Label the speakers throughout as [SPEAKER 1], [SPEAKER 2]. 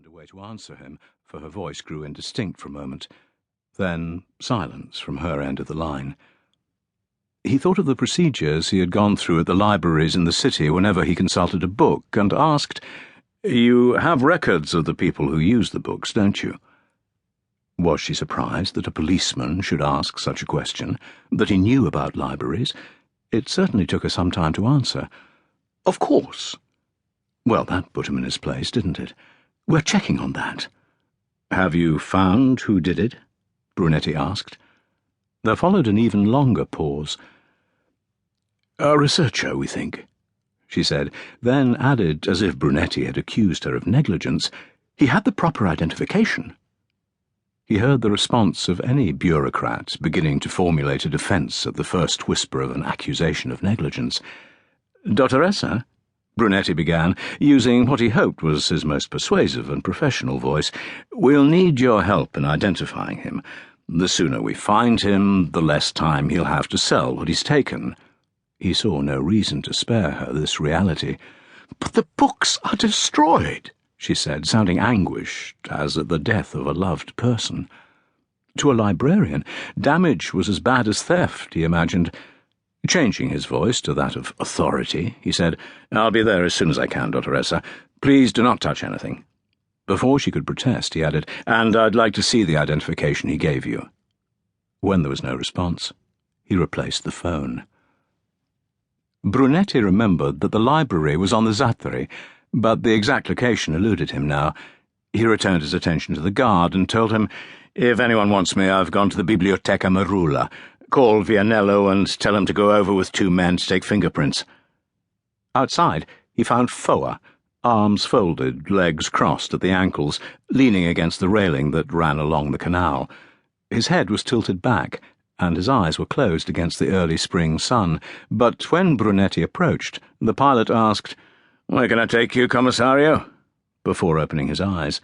[SPEAKER 1] turned away to answer him, for her voice grew indistinct for a moment. Then silence from her end of the line. He thought of the procedures he had gone through at the libraries in the city whenever he consulted a book, and asked, "You have records of the people who use the books, don't you?" Was she surprised that a policeman should ask such a question, that he knew about libraries? It certainly took her some time to answer. "Of course." Well, that put him in his place, didn't it? "We're checking on that." "Have you found who did it?" Brunetti asked. There followed an even longer pause. "A researcher, we think," she said, then added, as if Brunetti had accused her of negligence, "He had the proper identification." He heard the response of any bureaucrat beginning to formulate a defence at the first whisper of an accusation of negligence. "Dottoressa," Brunetti began, using what he hoped was his most persuasive and professional voice, "we'll need your help in identifying him. The sooner we find him, the less time he'll have to sell what he's taken." He saw no reason to spare her this reality. "But the books are destroyed," she said, sounding anguished, as at the death of a loved person. To a librarian, damage was as bad as theft, he imagined. Changing his voice to that of authority, he said, "I'll be there as soon as I can, Dottoressa. Please do not touch anything." Before she could protest, he added, "And I'd like to see the identification he gave you." When there was no response, he replaced the phone. Brunetti remembered that the library was on the Zattere, but the exact location eluded him now. He returned his attention to the guard and told him, "If anyone wants me, I've gone to the Biblioteca Merula. Call Vianello and tell him to go over with 2 men to take fingerprints." Outside, he found Foa, arms folded, legs crossed at the ankles, leaning against the railing that ran along the canal. His head was tilted back, and his eyes were closed against the early spring sun, but when Brunetti approached, the pilot asked, "Where can I take you, Commissario?" before opening his eyes.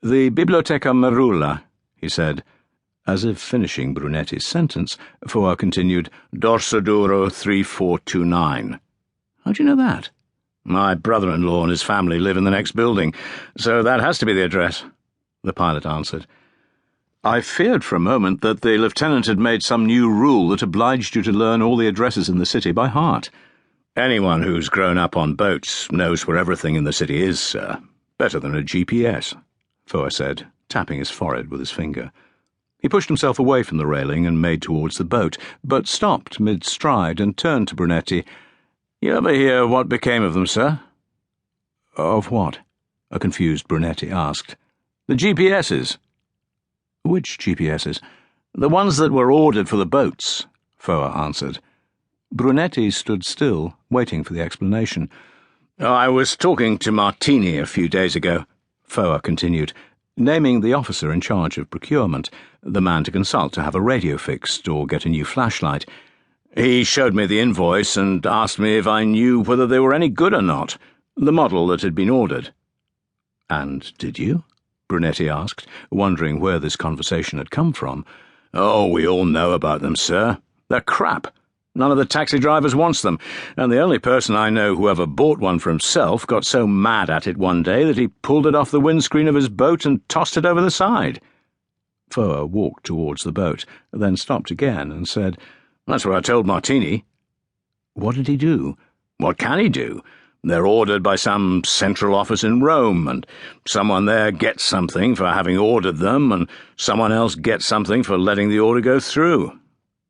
[SPEAKER 1] "The Biblioteca Merula," he said. As if finishing Brunetti's sentence, Foa continued, "Dorsoduro 3429. "How do you know that?" "My brother-in-law and his family live in the next building, so that has to be the address," the pilot answered. "I feared for a moment that the lieutenant had made some new rule that obliged you to learn all the addresses in the city by heart." "Anyone who's grown up on boats knows where everything in the city is, sir. Better than a GPS," Foa said, tapping his forehead with his finger. He pushed himself away from the railing and made towards the boat, but stopped mid-stride and turned to Brunetti. "You ever hear what became of them, sir?" "Of what?" a confused Brunetti asked. "The GPSs." "Which GPSs?" "The ones that were ordered for the boats," Foa answered. Brunetti stood still, waiting for the explanation. "I was talking to Martini a few days ago," Foa continued, naming the officer in charge of procurement, the man to consult to have a radio fixed or get a new flashlight. "He showed me the invoice and asked me if I knew whether they were any good or not, the model that had been ordered." "And did you?" Brunetti asked, wondering where this conversation had come from. "Oh, we all know about them, sir. They're crap. None of the taxi drivers wants them, and the only person I know who ever bought one for himself got so mad at it one day that he pulled it off the windscreen of his boat and tossed it over the side." Foa walked towards the boat, then stopped again and said, "That's what I told Martini." "What did he do?" "What can he do? They're ordered by some central office in Rome, and someone there gets something for having ordered them, and someone else gets something for letting the order go through."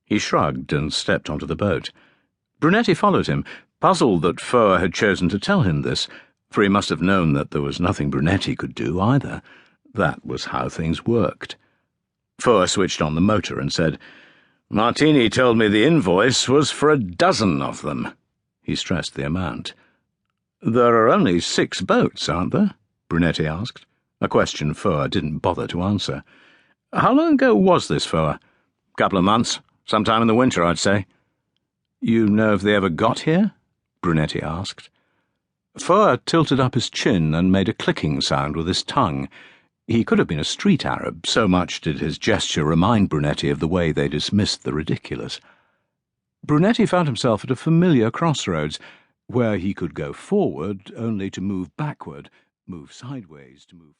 [SPEAKER 1] He shrugged and stepped onto the boat. Brunetti followed him, puzzled that Foa had chosen to tell him this, for he must have known that there was nothing Brunetti could do either. That was how things worked. Foa switched on the motor and said, "Martini told me the invoice was for 12 of them." He stressed the amount. "There are only 6 boats, aren't there?" Brunetti asked, a question Foa didn't bother to answer. "How long ago was this, Foa?" "Couple of months. Sometime in the winter, I'd say." "You know if they ever got here?" Brunetti asked. Foa tilted up his chin and made a clicking sound with his tongue. He could have been a street Arab, so much did his gesture remind Brunetti of the way they dismissed the ridiculous. Brunetti found himself at a familiar crossroads, where he could go forward only to move backward, move sideways to move